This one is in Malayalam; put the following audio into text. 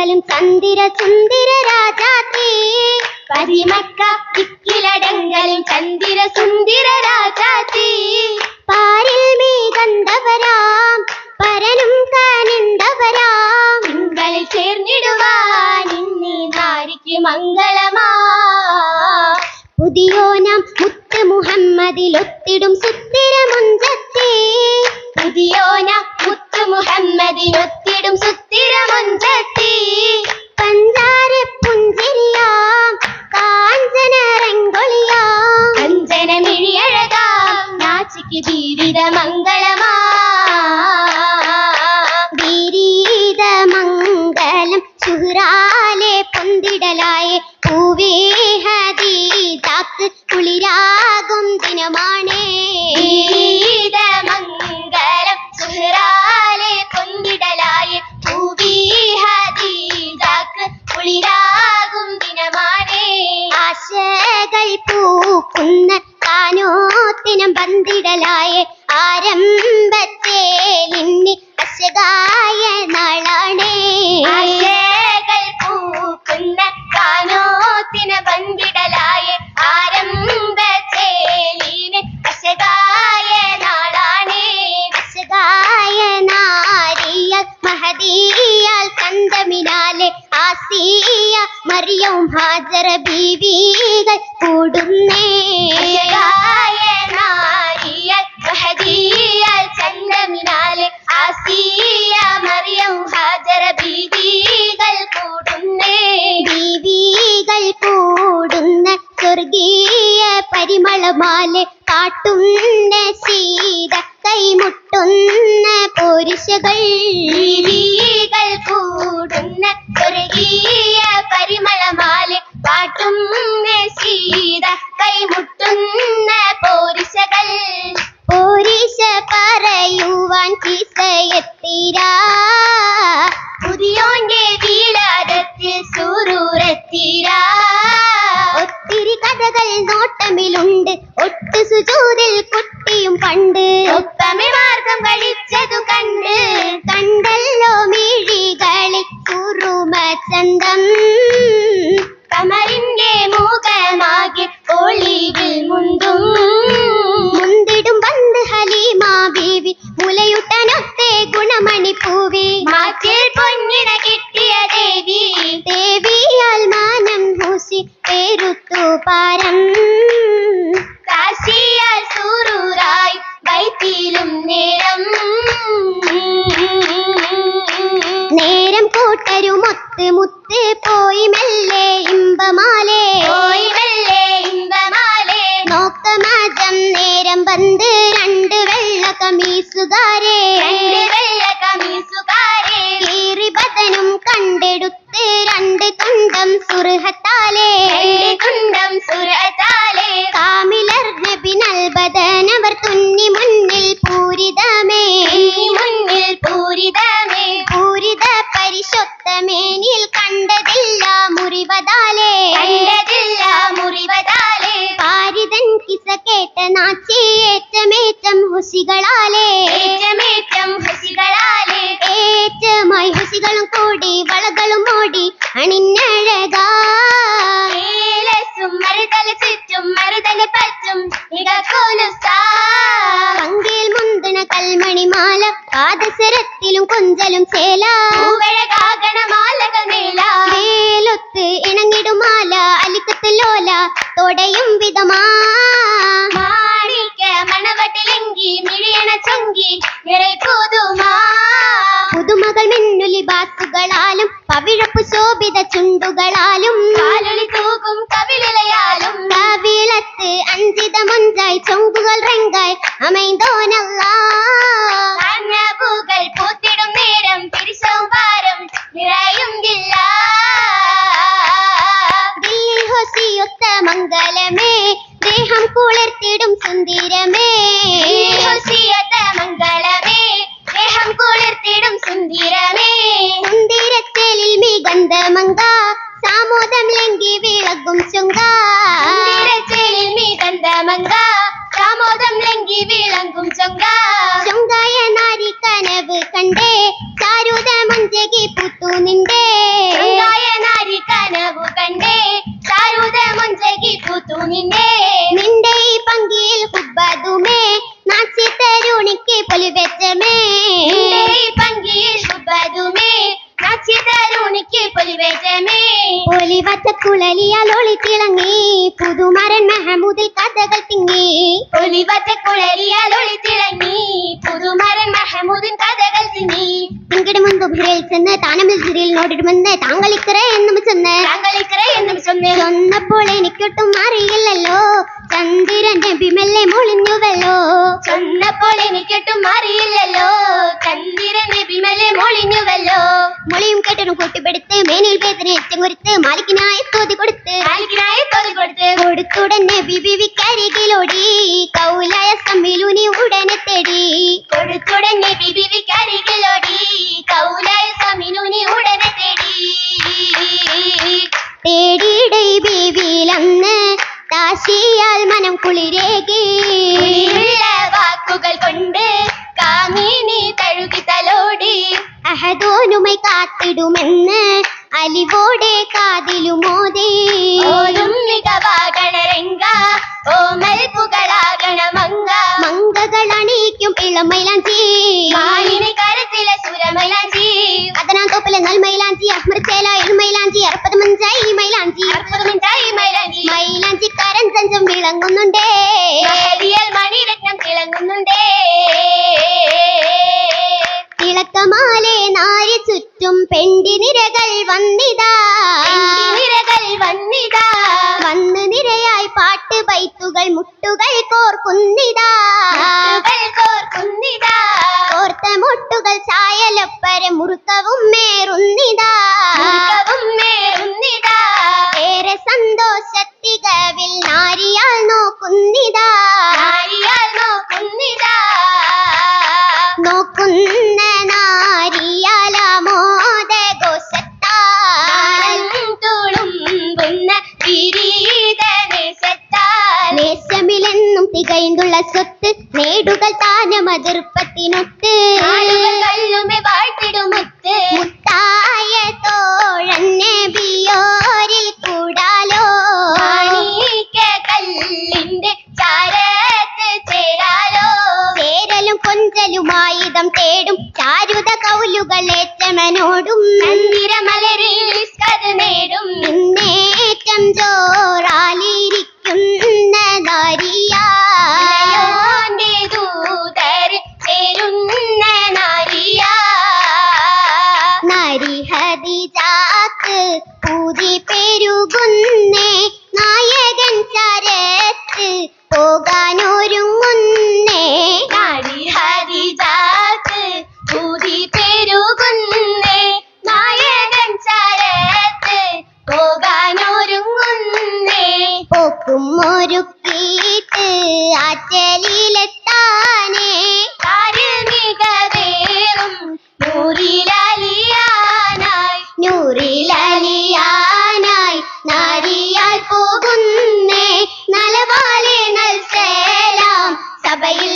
കിളടങ്ങളും ചന്ദിര സുന്ദര രാജാത്തേ പരിമക്ക കിളടങ്ങളും ചന്ദിര സുന്ദര രാജാത്തേ പാരിൽ മേഘന്തവരാം പരനും കാനന്തവരാം തിങ്കളിൽ ചേർന്നിടുവാൻ ഇന്നീ നാരിക്ക് മംഗളമാ പുതിയോനാം മുത്ത് മുഹമ്മദിലൊത്തിടും സുത്തിര മുഞ്ചത്തേ പുതിയോനാം മുത്ത് മുഹമ്മദിലൊത്തിടും സുത്തിര മുഞ്ചത്തേ പഞ്ചാര പുഞ്ചിരിയാം കാഞ്ചന രംഗൊളിയാം അഞ്ജന മിഴിയഴകാം നാച്ചിക്ക് ജീവിത മംഗളമാ വീരീത മംഗളം സുഹ്റാലെ പൊന്തിടലായെ പൂവേ ഹദീജാക്ക് കുളിരാകും ദിനമാണേ വീരീത മംഗളം സുഹ്റാലെ പൊന്തിടലായെ പൂവേ ഹദീജാക്ക് കുളിരാകും ദിനമാണേ ആശകൾ പൂക്കുന്ന കാനോത്തിനം പന്തിടലായെ ആരംഭത്തേലിന്നി അശകായ നാളാണേ ആശകൾ പൂക്കുന്ന കാനോത്തിന പന്തിടലായെ ആരംഭത്തേലിന് അശകായ നാളാണേ അശകായ നാരിയാൽ മഹദിയാൽ കണ്ടമിനാലെ ആസിയ മറിയം ഹാജറ ബീവികൾ കൂടുന്നേ അശകായ നാരിയാൽ മഹദിയാൽ കണ്ടമിനാലെ ആസിയ മറിയം ഹാജറ ബീവികൾ കൂടുന്നേ ബീവികൾ കൂടുന്ന സ്വർഗീയ പരിമളമാലെ കാട്ടുന്ന ശീത കൈമുട്ടുന്ന പുരുഷകൾ ബീവികൾ കൂടുന്ന സ്വർഗീയ പരിമളമാലെ കാട്ടുന്ന ശീത കൈമുട്ടുന്ന പുരുഷകൾ പോരിശ പറയുവാൻ കിസയെത്തിരാ പുതിയോന്റെ വീലാദത്തിൽ സൂറൂരെത്തിരാ ഒത്തിരി കഥകൾ നോട്ടമിലുണ്ട് ഒട്ടു സുജൂദിൽ കുട്ടിയും പണ്ട് ഒപ്പമേ മാർഗം കളിച്ചതു കണ്ട് കണ്ടല്ലോ മിഴികളിൽ കുറുമ ചന്തം കമറിന്റെ മുഖമാകെ ഒളിവിൽ മുന്തും മുന്തിടും ബന്ധ ഹലീമ ബീവി മുലയുട്ടനൊത്തെ ഗുണമണി പൂവി മാറ്റിൽ പൊന്നിന കിട്ടിയ ദേവി ദേവിയാൽ മാനം ഹൂസി പേരുത്തു പാരം കാശിയാൽ സൂറൂരായി വൈത്തിലും നേരം നേരം കൂട്ടരുമൊത്ത് മുത്ത് പോയി മെല്ലെ ഇമ്പമാലേ നോക്കമാജം നേരം വന്ന് രണ്ട് വെള്ള കമീസുകാരെ കീറി ബദനും കണ്ടെടുത്ത് രണ്ട് തുണ്ടം സുർഹത്താലേ കാമിലർ നബിനൽ ബദനവർ തുന്നി മുന്നിൽ പൂരിതമേ പൂരിത പരിശുദ്ധമേനിൽ കണ്ടതില്ല മുറിവതാലേ പാരിതൻ കിസ കേട്ട നാച്ചി ഏറ്റമേറ്റം ഹുസികളാലേ ഏറ്റമായി ഹുസികളും കൂടി വളകളും ഓടി അണിഞ്ഞഴകാ പങ്കിൽ മുന്തുണ കൽമണിമാല പാദസരത്തിലും കൊഞ്ചലും ചേല വേലൊത്ത് ഇണങ്ങിടുമാല അലിക്കത്ത് ലോല തൊടയും വിധമാ പുതുമകൾ മിന്നുലി ബാസുകളാലും പവിഴപ്പു ശോഭിത ചുണ്ടുകളാലും തൂകും കവിളിലയാലും കവിളത്ത് അഞ്ചിത മുഞ്ചായി ചൊങ്കുകൾ റെങ്കായി അമൈന്തോനല്ലാ പൂത്തിടും നേരം തിരിച്ചവും ഭാരം നിറയും ഹൊസിയൊത്ത മംഗലമേ ദേഹം കുളിർത്തിടും സുന്ദരമേ മംഗളമേ ദേഹം കുളിർത്തിടും സുന്ദരമേ സുന്ദരത്തേലിൽ മികന്ധമങ്ക സാമോദം ലംഘി വിളകും ചുങ്ക സുന്ദരത്തേലിൽ മികന്ധമങ്ക സാമോദം ലംഘി വിളങ്ങും ചൊങ്ക ചൊങ്കായ നാരി കനവ് കണ്ടേ ചാരുത മുഞ്ചകി പുത്തു നിന്റെ കുളരിയാൽ ഒളി തിളങ്ങി പുതുമരൻ മെഹമൂദിൽ കഥകൾ തിങ്ങി ഒലിവറ്റ കുളരിയാൽ ഒളി തിളങ്ങി പുതുമരൻ മെഹമൂദിൻ കഥകൾ തിങ്ങി തിങ്കടി മുൻപ് ഭിരയിൽ ചെന്ന് താനമിൽ ജിരിയിൽ നോടിടുമെന്ന് താങ്കളിക്കറ എന്നും ചൊന്നപ്പോൾ എനിക്കൊട്ടും അറിയില്ലല്ലോ ചന്ദ്രൻ നബി മെല്ലെ മൊളിഞ്ഞുവല്ലോ ചൊന്നപ്പോൾ എനിക്കൊട്ടും അറിയില്ലല്ലോ ചന്ദ്രൻ നബി മെല്ലെ മൊളിഞ്ഞുവല്ലോ മൊളിയും കേട്ടനും കൂട്ടിപ്പെടുത്ത് മേനിൽ വേദന എച്ചങ്കുരുത്ത് മാലിക്കിനായി തോതി കൊടുത്ത് കൊടുത്തുടനെ ബിബിവിക്കരികിലോടി കൗലായ സമ്മിലുനി ഉടനെ തേടി കൊടുത്തുടനെ ബിബിവിക്കരികിലോടി കൗലായ സമ്മിലുനി ഉടനെ തേടിയിടൈ ബീവിയിലന്ന് താശിയാൽ മനം കുളിരേകി വാക്കുകൾ കൊണ്ട് കാമിനി തഴുകി തലോടി അഹദോനുമൈ കാത്തിടുമെന്ന് അലിവോടെ കാതിലുമോദി ഓരും മികവാകണരംഗ ഓമൽ പുകളാകണമംഗ മംഗകൾ അണിയിക്കും ഇളമൈലാഞ്ചി മാലിനി കരത്തിലെ സുരമൈലാഞ്ചി അതനാം തോപ്പിലെ നൽമൈലാഞ്ചി അസ്മരിച്ചേല എഴുമൈലാഞ്ചി 65 മൈലാഞ്ചി മൈലാഞ്ചിക്കാരൻ സഞ്ചം വിളങ്ങുന്നുണ്ടേ മണിരത്നം തിളങ്ങുന്നുണ്ടേ തിളക്കമാലെ നാരി ചുറ്റും പെണ്ടിനിരകൾ വന്നിതാ വന്ന് നിരയായി പാട്ട് ബൈത്തുകൾ മുട്ടുകൾ കോർക്കുന്നിതാ കോർത്ത മുട്ടുകൾ ചായലപ്പര മുറുക്കവും മേറുന്നിതാ ഏറെ സന്തോഷത്തികവിൽ നാരിയാൽ നോക്കുന്നിതാ നോക്കുന്ന നാരിയാലാമോദ ഘോഷത്താൽ തുളുമ്പുന്ന നേശമിലെന്നും തികയുന്നുള്ള സ്വത്ത് നേടുകൾ താനമതിർപ്പത്തിനൊത്ത് വാഴ്ത്തിടുമുത്ത് മുത്തായ തോഴന്നെ ബിയോരിൽ കൂടാലോ കല്ലിന്റെ ചാരത്ത് ചേരാലോ ചേരലും കൊഞ്ചലുമായുധം തേടും ചാരുത കൗലുകളേറ്റമനോടും മലരിൽ കത് നേടും മുന്നേറ്റം ജോറാലിരിക്കുന്ന നാരിയാന്റെ ദൂതർ ചേരുന്ന നാരി ഹദിജാക്ക് പൂതി പെരുകുന്നേ നായകൻ ചരത്ത് പോകാനൊരുങ്ങുന്നേ നാരി ഹദിജാക്ക് പൂതി പെരുകുന്നേ നായകൻ ചരത്ത് പോകാനൊരുങ്ങുന്നേ പോക്കും ഒരുക്കിയിട്ട് ആറ്റലിലെത്താനേ മികവേറും നൂറിലലിയാനായി നാരിയാൽ പോകുന്നേ നലവാലെ നൽസലാം സഭയിൽ